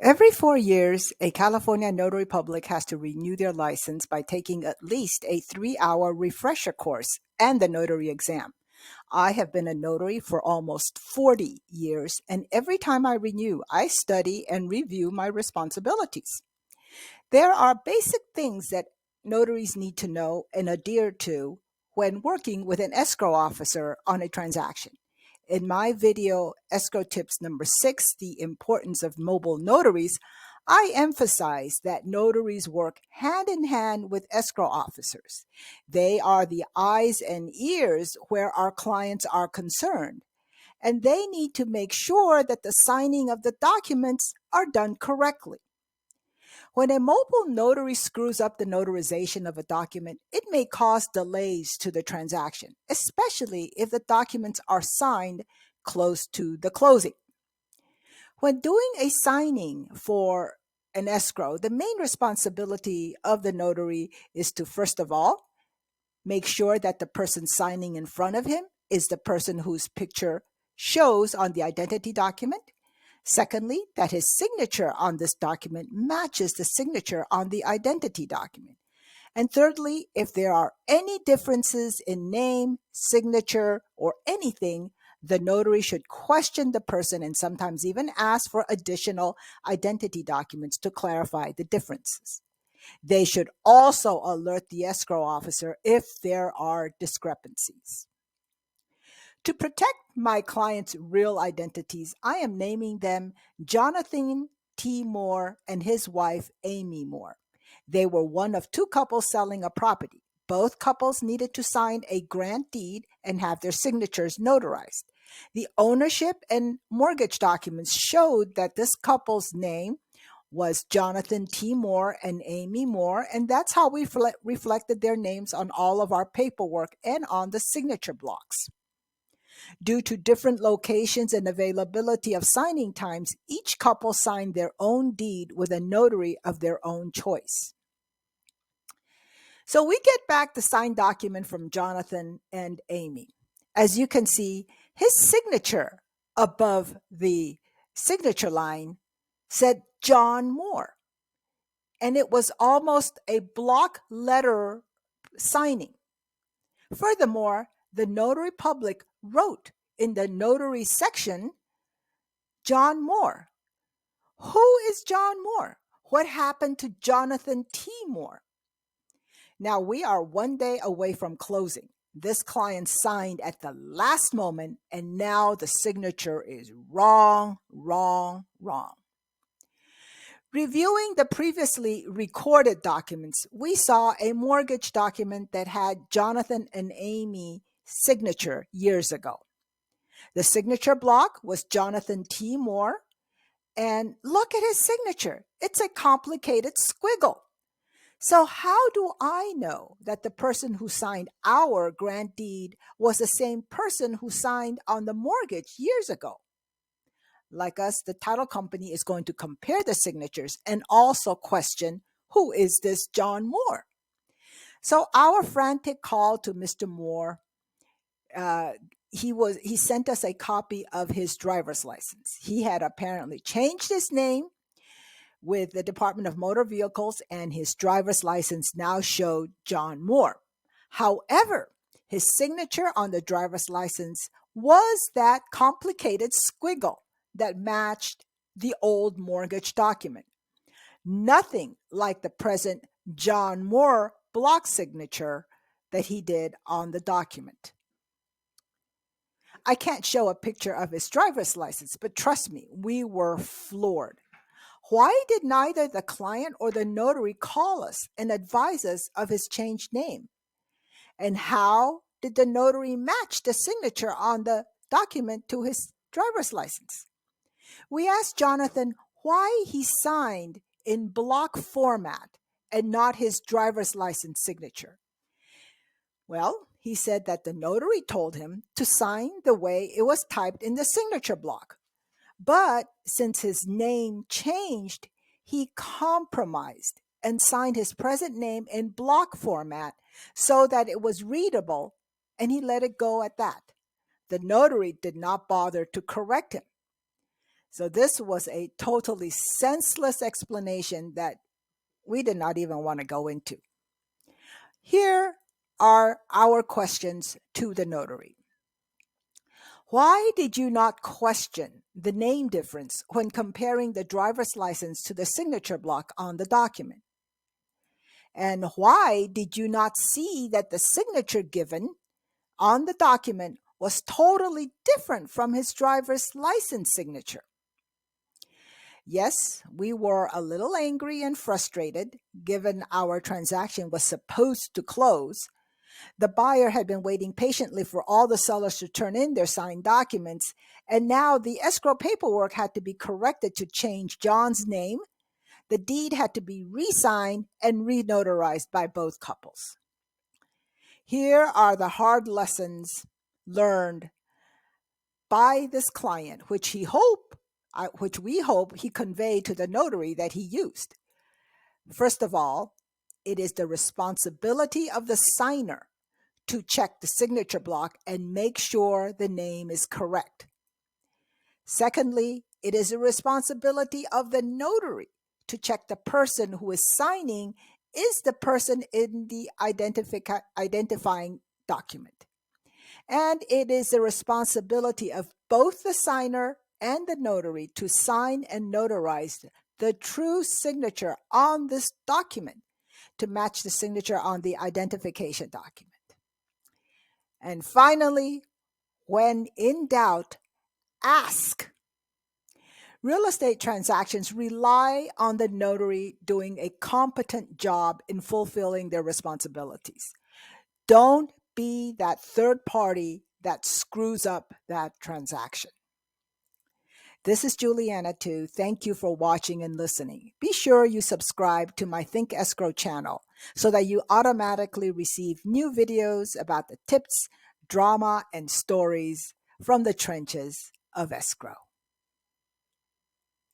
Every 4 years, a California notary public has to renew their license by taking at least a 3-hour refresher course and the notary exam. I have been a notary for almost 40 years, and every time I renew, I study and review my responsibilities. There are basic things that notaries need to know and adhere to when working with an escrow officer on a transaction. In my video, Escrow Tips number 6, The Importance of Mobile Notaries, I emphasize that notaries work hand in hand with escrow officers. They are the eyes and ears where our clients are concerned, and they need to make sure that the signing of the documents are done correctly. When a mobile notary screws up the notarization of a document, it may cause delays to the transaction, especially if the documents are signed close to the closing. When doing a signing for an escrow, the main responsibility of the notary is to, first of all, make sure that the person signing in front of him is the person whose picture shows on the identity document. Secondly, that his signature on this document matches the signature on the identity document. And thirdly, if there are any differences in name, signature, or anything, the notary should question the person and sometimes even ask for additional identity documents to clarify the differences. They should also alert the escrow officer if there are discrepancies. To protect my clients' real identities, I am naming them Jonathan T. Moore and his wife, Amy Moore. They were one of two couples selling a property. Both couples needed to sign a grant deed and have their signatures notarized. The ownership and mortgage documents showed that this couple's name was Jonathan T. Moore and Amy Moore, and that's how we reflected their names on all of our paperwork and on the signature blocks. Due to different locations and availability of signing times, each couple signed their own deed with a notary of their own choice. So we get back the signed document from Jonathan and Amy. As you can see, his signature above the signature line said John Moore, and it was almost a block letter signing. Furthermore, the notary public wrote in the notary section, John Moore. Who is John Moore? What happened to Jonathan T. Moore? Now we are 1 day away from closing. This client signed at the last moment, and now the signature is wrong, wrong, wrong. Reviewing the previously recorded documents, we saw a mortgage document that had Jonathan and Amy signature years ago. The signature block was Jonathan T. Moore, and look at his signature. It's a complicated squiggle. So how do I know that the person who signed our grant deed was the same person who signed on the mortgage years ago? Like us, the title company is going to compare the signatures and also question, who is this John Moore? So our frantic call to Mr. Moore, uh, he sent us a copy of his driver's license. He had apparently changed his name with the Department of Motor Vehicles, and his driver's license now showed John Moore. However, his signature on the driver's license was that complicated squiggle that matched the old mortgage document. Nothing like the present John Moore block signature that he did on the document. I can't show a picture of his driver's license, but trust me, we were floored. Why did neither the client or the notary call us and advise us of his changed name? And how did the notary match the signature on the document to his driver's license? We asked Jonathan why he signed in block format and not his driver's license signature. Well, he said that the notary told him to sign the way it was typed in the signature block. But since his name changed, he compromised and signed his present name in block format so that it was readable, and he let it go at that. The notary did not bother to correct him. So this was a totally senseless explanation that we did not even want to go into. Here are our questions to the notary. Why did you not question the name difference when comparing the driver's license to the signature block on the document? And why did you not see that the signature given on the document was totally different from his driver's license signature? Yes, we were a little angry and frustrated given our transaction was supposed to close. The buyer had been waiting patiently for all the sellers to turn in their signed documents, and now the escrow paperwork had to be corrected to change John's name. The deed had to be re signed and re notarized by both couples. Here are the hard lessons learned by this client, which we hope he conveyed to the notary that he used. First of all, it is the responsibility of the signer to check the signature block and make sure the name is correct. Secondly, it is a responsibility of the notary to check the person who is signing is the person in the identifying document. And it is the responsibility of both the signer and the notary to sign and notarize the true signature on this document to match the signature on the identification document. And finally, when in doubt, ask. Real estate transactions rely on the notary doing a competent job in fulfilling their responsibilities. Don't be that third party that screws up that transaction. This is Juliana too. Thank you for watching and listening. Be sure you subscribe to my Think Escrow channel so that you automatically receive new videos about the tips, drama, and stories from the trenches of escrow.